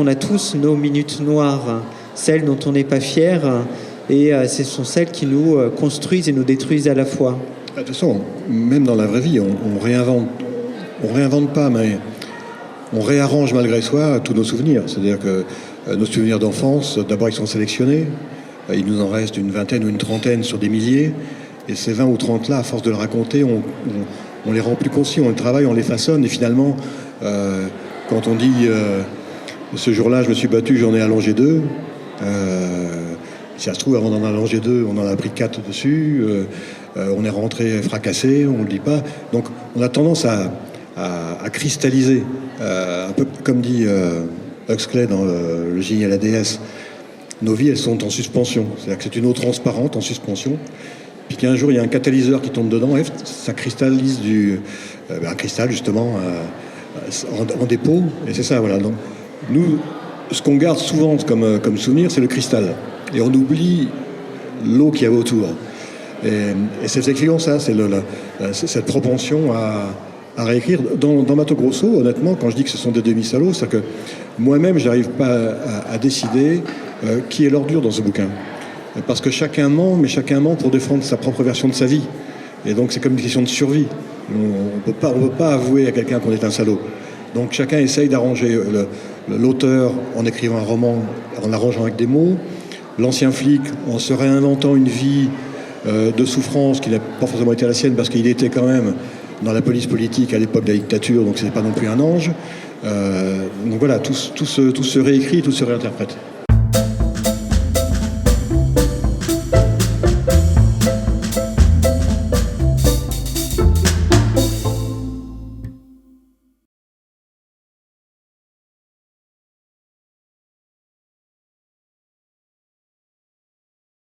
On a tous nos minutes noires, celles dont on n'est pas fier, et ce sont celles qui nous construisent et nous détruisent à la fois. De toute façon, même dans la vraie vie, on réinvente pas, mais on réarrange malgré soi tous nos souvenirs. C'est-à-dire que nos souvenirs d'enfance, d'abord ils sont sélectionnés, il nous en reste une vingtaine ou une trentaine sur des milliers, et ces 20 ou 30 là, à force de le raconter, on les rend plus conscients, on les travaille, on les façonne, et finalement, quand on dit ce jour-là je me suis battu, j'en ai allongé 2, si ça se trouve, avant d'en allonger 2, on en a pris 4 dessus, on est rentré fracassé, on ne le dit pas. Donc on a tendance à cristalliser, un peu comme dit Huxley dans le génie à la déesse. Nos vies, elles sont en suspension. C'est-à-dire que c'est une eau transparente en suspension. Puis qu'un jour, il y a un catalyseur qui tombe dedans, et ça cristallise un cristal, justement, en dépôt. Et c'est ça, voilà. Donc, nous, ce qu'on garde souvent comme souvenir, c'est le cristal. Et on oublie l'eau qu'il y avait autour. Et c'est effectivement ça, c'est cette propension à réécrire. Dans Mato Grosso, honnêtement, quand je dis que ce sont des demi-salauds, c'est que moi-même, je n'arrive pas à décider qui est l'ordure dans ce bouquin. Parce que chacun ment, mais chacun ment pour défendre sa propre version de sa vie. Et donc c'est comme une question de survie. On peut pas avouer à quelqu'un qu'on est un salaud. Donc chacun essaye d'arranger l'auteur en écrivant un roman, en arrangeant avec des mots, l'ancien flic en se réinventant une vie de souffrance qui n'a pas forcément été la sienne parce qu'il était quand même dans la police politique à l'époque de la dictature, donc c'était pas non plus un ange. Donc voilà, tout se réécrit, tout se réinterprète.